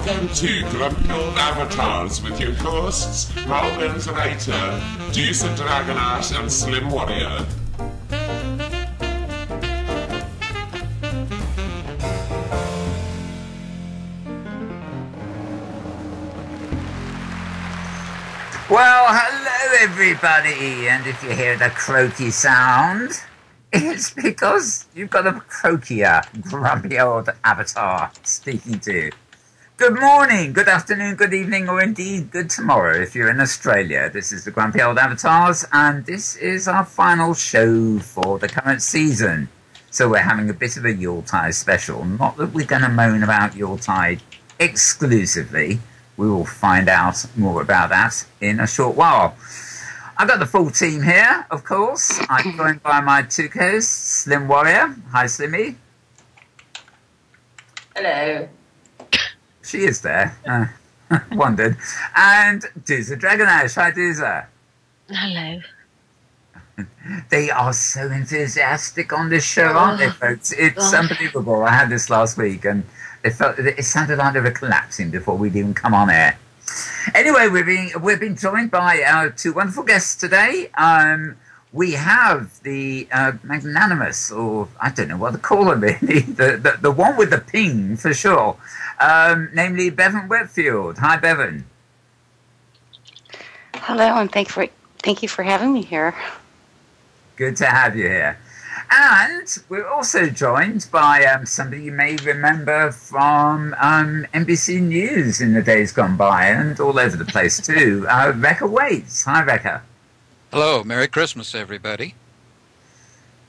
Welcome to Grumpy Old Avatars with your hosts, Malvin Zerator, Deucer Dragonart, and Slim Warrior. Well, hello everybody, and if you hear the croaky sound, it's because you've got a croakier, grumpy old avatar speaking to you. Good morning, good afternoon, good evening, or indeed good tomorrow if you're in Australia. This is the Grumpy Old Avatars, and this is our final show for the current season. So we're having a bit of a Yuletide special. Not that we're going to moan about Yuletide exclusively. We will find out more about that in a short while. I've got the full team here, of course. I'm joined by my two co-hosts, Slim Warrior. Hi, Slimmie. Hello. She is there. Wondered. And Deucer Dragonart. Hi, Deucer. Hello. They are so enthusiastic on this show, aren't they, folks? It's unbelievable. I had this last week, and it sounded like they were collapsing before we'd even come on air. Anyway, we've been joined by our two wonderful guests today. We have the magnanimous, or I don't know what to call him really, the one with the ping for sure, namely Bevan Whitfield. Hi, Bevan. Hello, and thank you for having me here. Good to have you here. And we're also joined by somebody you may remember from NBC News in the days gone by, and all over the place too. Recka Wuyts. Hi, Recka. Hello. Merry Christmas, everybody.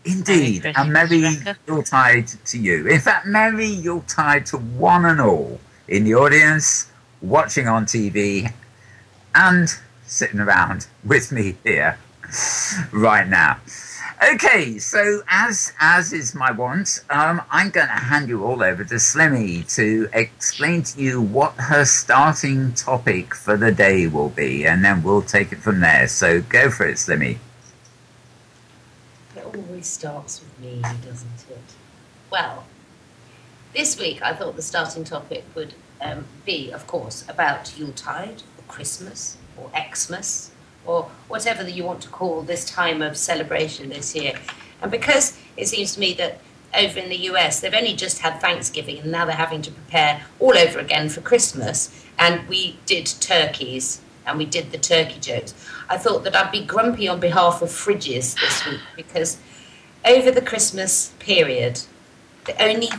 Indeed. A Merry Yuletide to you. In fact, Merry Yuletide to one and all in the audience, watching on TV, and sitting around with me here right now. Okay, so as is my wont, I'm going to hand you all over to Slimmie to explain to you what her starting topic for the day will be, and then we'll take it from there. So go for it, Slimmie. It always starts with me, doesn't it? Well, this week I thought the starting topic would be, of course, about Yuletide, or Christmas, or Xmas, or whatever that you want to call this time of celebration this year. And because it seems to me that over in the US, they've only just had Thanksgiving, and now they're having to prepare all over again for Christmas, and we did turkeys, and we did the turkey jokes. I thought that I'd be grumpy on behalf of fridges this week, because over the Christmas period, the only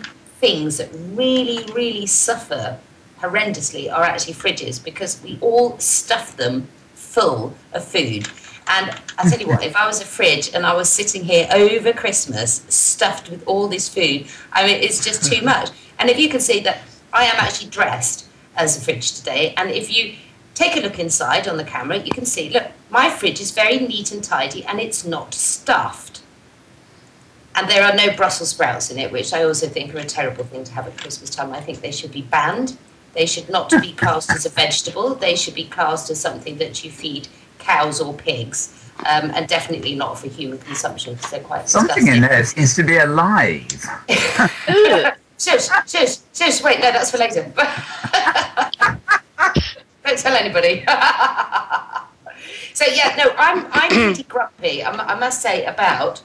things that really, really suffer horrendously are actually fridges, because we all stuff them full of food. And I tell you what, if I was a fridge and I was sitting here over Christmas stuffed with all this food, I mean, it's just too much. And if you can see that I am actually dressed as a fridge today, and if you take a look inside on the camera, you can see, look, my fridge is very neat and tidy, and it's not stuffed. And there are no Brussels sprouts in it, which I also think are a terrible thing to have at Christmas time. I think they should be banned. They should not be classed as a vegetable. They should be classed as something that you feed cows or pigs, and definitely not for human consumption, because they're quite disgusting. Something in there seems to be alive. Shush, wait, no, that's for later. Don't tell anybody. So, yeah, no, I'm pretty grumpy, I must say, about...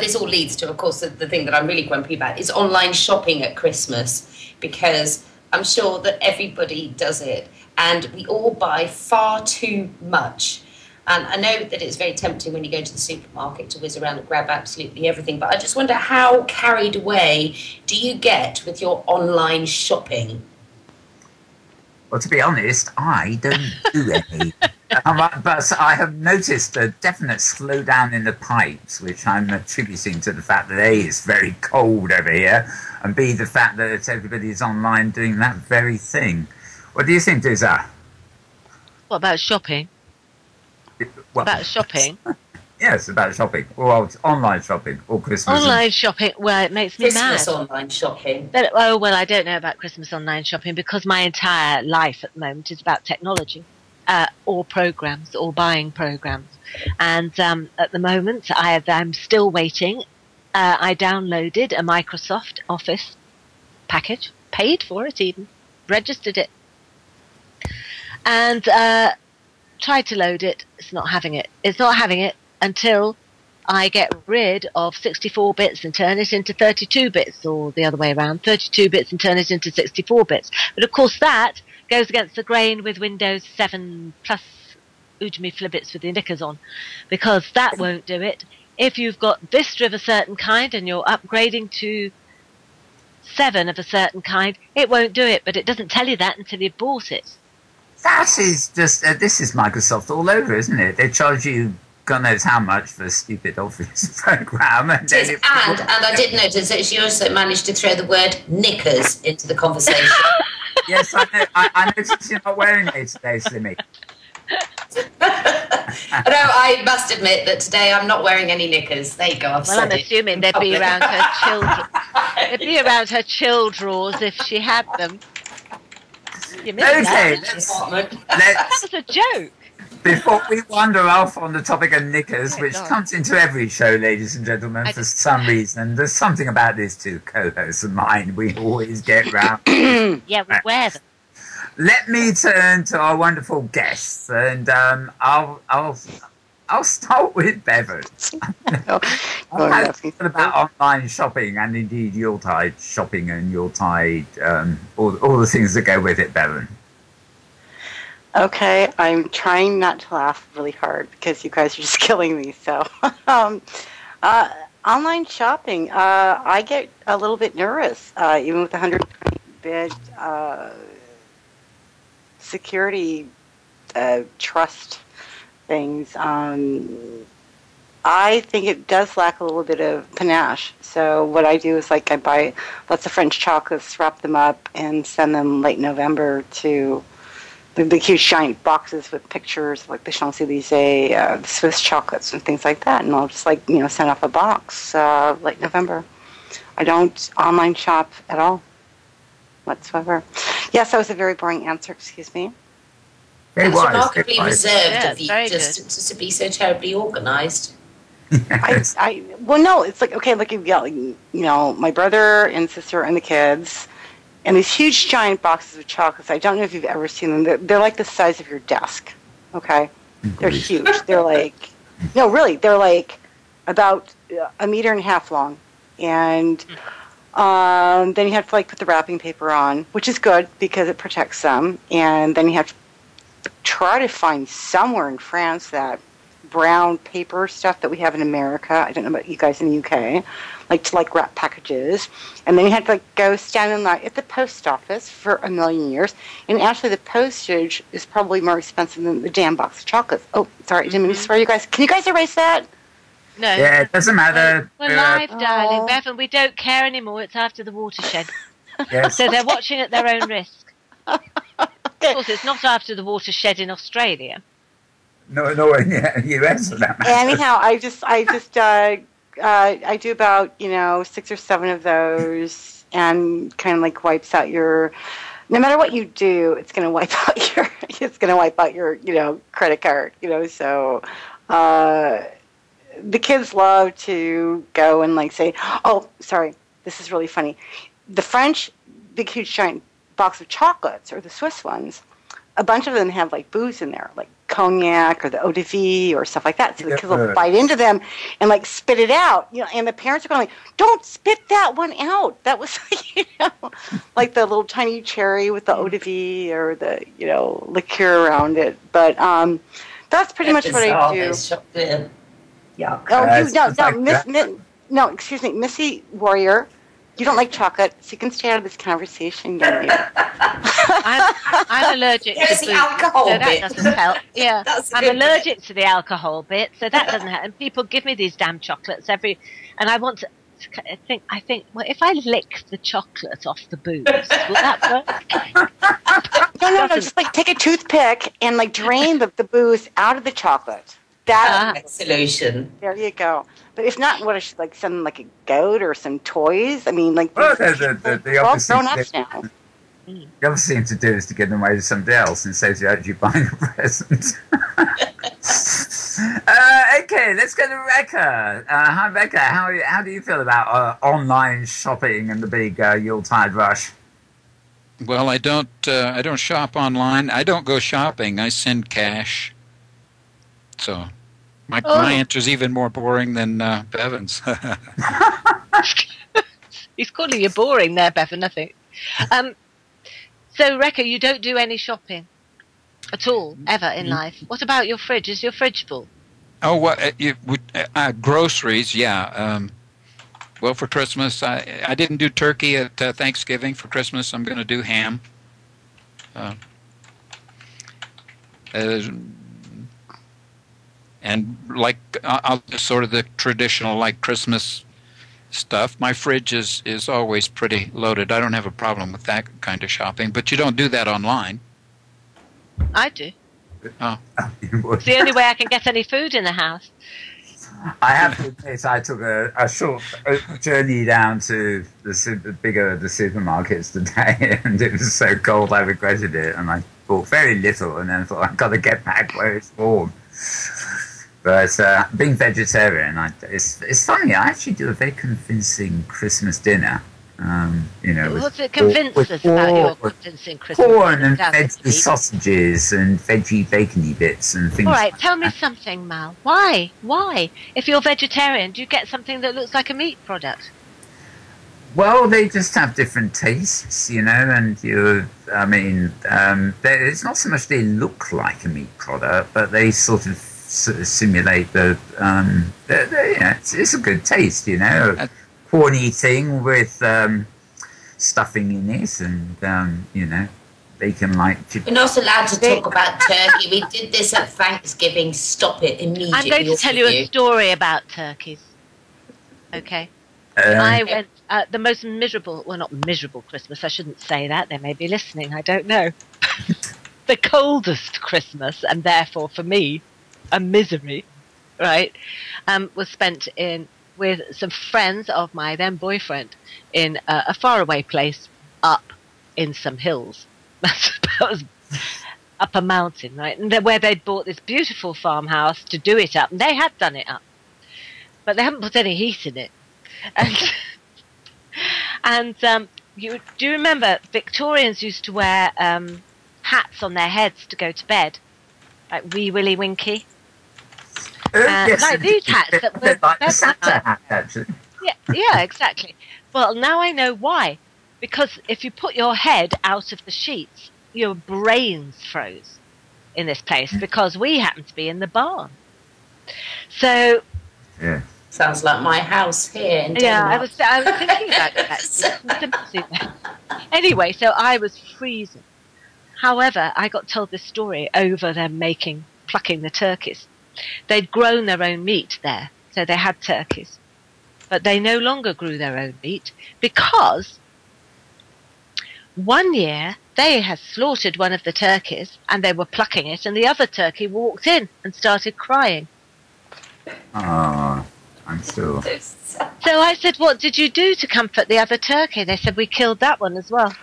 this all leads to, of course, the thing that I'm really grumpy about is online shopping at Christmas, because I'm sure that everybody does it, and we all buy far too much. And I know that it's very tempting when you go to the supermarket to whiz around and grab absolutely everything, but I just wonder, how carried away do you get with your online shopping? Well, to be honest, I don't do any. But I have noticed a definite slowdown in the pipes, which I'm attributing to the fact that A, it's very cold over here, and B, the fact that everybody's online doing that very thing. What do you think, Deucer? What about shopping? Well, about shopping? Yes, about shopping. Well, online shopping, or Christmas. Online shopping, well, it makes me mad. Christmas online shopping. But, oh, well, I don't know about Christmas online shopping, because my entire life at the moment is about technology. Or programs, or buying programs. And at the moment, I'm still waiting. I downloaded a Microsoft Office package, paid for it even, registered it. And tried to load it. It's not having it. It's not having it until I get rid of 64 bits and turn it into 32 bits, or the other way around, 32 bits and turn it into 64 bits. But of course that goes against the grain with Windows 7 plus Udemy Flibbits with the knickers on, because that won't do it. If you've got Vista of a certain kind and you're upgrading to 7 of a certain kind, it won't do it, but it doesn't tell you that until you've bought it. That is just, this is Microsoft all over, isn't it? They charge you God knows how much for a stupid Office program. And I did notice that she also managed to throw the word knickers into the conversation. Yes, I know. I noticed you're not wearing it today, Slimmie. No, I must admit that today I'm not wearing any knickers. There you go. Well, I'm assuming they'd be around her children. They'd be around her chill drawers if she had them. You missed that. That was a joke. Before we wander off on the topic of knickers, which comes into every show, ladies and gentlemen, for some reason, there's something about these two co-hosts of mine we always get round. Yeah, we wear them. Let me turn to our wonderful guests, and I'll start with Bevan. How do you feel about online shopping and indeed Yuletide shopping and Yuletide, all the things that go with it, Bevan? Okay, I'm trying not to laugh really hard because you guys are just killing me. So, online shopping, I get a little bit nervous, even with 120-bit security trust things. I think it does lack a little bit of panache. So what I do is I buy lots of French chocolates, wrap them up, and send them late November to the huge giant boxes with pictures like the Champs-Élysées, the Swiss chocolates and things like that. And I'll just send off a box late November. I don't online shop at all whatsoever. Yes, that was a very boring answer. Excuse me. It's remarkably reserved of you just to be so terribly organised. Well, no, it's you've got, my brother and sister and the kids, and these huge giant boxes of chocolates. I don't know if you've ever seen them. They're like the size of your desk. Okay, they're huge. They're they're like about 1.5 meters long, and then you have to put the wrapping paper on, which is good because it protects them, and then you have to try to find somewhere in France that brown paper stuff that we have in America. I don't know about you guys in the UK, to wrap packages. And then you had to go stand in line at the post office for 1,000,000 years. And actually the postage is probably more expensive than the damn box of chocolates. Oh, sorry, I didn't mean to swear, you guys. Can you guys erase that? No. Yeah, it doesn't matter. We're live, darling. Bevan, we don't care anymore. It's after the watershed. Yes. So they're watching at their own risk. Of course, it's not after the watershed in Australia. No, in the US for that matter. Anyhow, I do about 6 or 7 of those, and kind of wipes out your. No matter what you do, it's going to wipe out your credit card. So the kids love to go and say, oh, sorry, this is really funny. The French big huge giant box of chocolates, or the Swiss ones, a bunch of them have booze in there, like cognac or the eau de vie or stuff like that. So the kids will bite into them and spit it out. And the parents are going don't spit that one out. That was like the little tiny cherry with the eau de vie or the liqueur around it. But that's pretty much what I do. Yuck. No, excuse me, Missy Warrior. You don't like chocolate, so you can stay out of this conversation, don't you? I'm allergic to the alcohol so bit. That doesn't help. Yeah, I'm allergic to the alcohol bit, so that doesn't help. And people give me these damn chocolates and I want to. I think. Well, if I lick the chocolate off the booze, will that work? No. Just take a toothpick and drain the booze out of the chocolate. That's a solution. There you go. But if not, what I should send a goat or some toys. I mean, the other thing to do is to give them away to somebody else and saves you actually buying a present. Okay, let's go to Recka. Hi, Recka. How do you feel about online shopping and the big Yuletide rush? Well, I don't shop online. I don't go shopping. I send cash. So my answer's even more boring than Bevan's. He's calling you boring there, Bevan, I think. So, Recka, you don't do any shopping at all, ever in life. What about your fridge? Is your fridge full? Oh, groceries, yeah. Well, for Christmas, I didn't do turkey at Thanksgiving. For Christmas, I'm going to do ham. And like I'll just sort of the traditional like Christmas stuff. My fridge is always pretty loaded. I don't have a problem with that kind of shopping. But you don't do that online. I do. Oh. It's the only way I can get any food in the house. I have to admit, I took a short journey down to the supermarkets today, and it was so cold I regretted it, and I bought very little, and then thought I've got to get back where it's warm. But being vegetarian, it's funny. I actually do a very convincing Christmas dinner. What's it convince us about your convincing Christmas corn and veggie sausages and veggie bacony bits and things. All right, like tell that. me something, Mal. Why? If you're vegetarian, do you get something that looks like a meat product? Well, they just have different tastes, and it's not so much they look like a meat product, but they sort of simulate the it's a good taste, corny thing with stuffing in it, and bacon like. We're not allowed to talk about turkey. We did this at Thanksgiving. Stop it immediately. I'm going to tell you a story about turkeys. Okay. I went the most miserable, well, not miserable Christmas. I shouldn't say that. They may be listening. I don't know. The coldest Christmas, and therefore for me, a misery, right? Was spent with some friends of my then boyfriend in a faraway place up in some hills. That's about up a mountain, right? And where they'd bought this beautiful farmhouse to do it up, and they had done it up, but they haven't put any heat in it. And do you remember Victorians used to wear hats on their heads to go to bed, like Wee Willie Winky? Yes, like these hats that were like the Santa hat, actually. Yeah, exactly. Well, now I know why. Because if you put your head out of the sheets, your brains froze in this place, because we happen to be in the barn. So, yeah. Sounds like my house here in yeah, Denmark. I was thinking about that. Anyway, so I was freezing. However, I got told this story over them plucking the turkeys. They'd grown their own meat there, so they had turkeys. But they no longer grew their own meat because one year they had slaughtered one of the turkeys and they were plucking it, and the other turkey walked in and started crying. Oh, I'm sure. So I said, what did you do to comfort the other turkey? They said, we killed that one as well.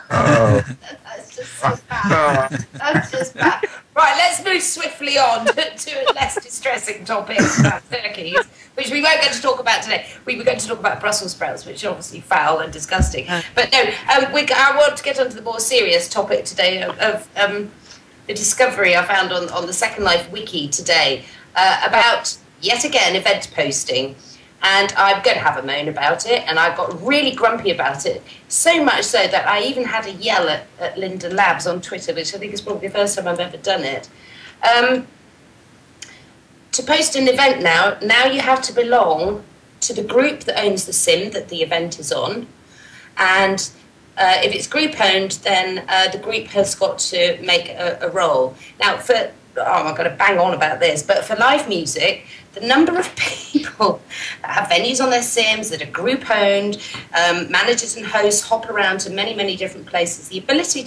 Oh. That's just so bad. That's just bad. Right, let's move swiftly on to a less distressing topic about turkeys, which we won't get to talk about today. We were going to talk about Brussels sprouts, which are obviously foul and disgusting. But no, I want to get onto the more serious topic today of the discovery I found on the Second Life wiki today about, yet again, event posting. And I'm going to have a moan about it, and I got really grumpy about it, so much so that I even had a yell at Linda Labs on Twitter, which I think is probably the first time I've ever done it. To post an event now you have to belong to the group that owns the sim that the event is on, and if it's group owned, then the group has got to make a role. Now, I'm going to bang on about this, but for live music, the number of people that have venues on their sims that are group owned, managers and hosts hop around to many, many different places, the ability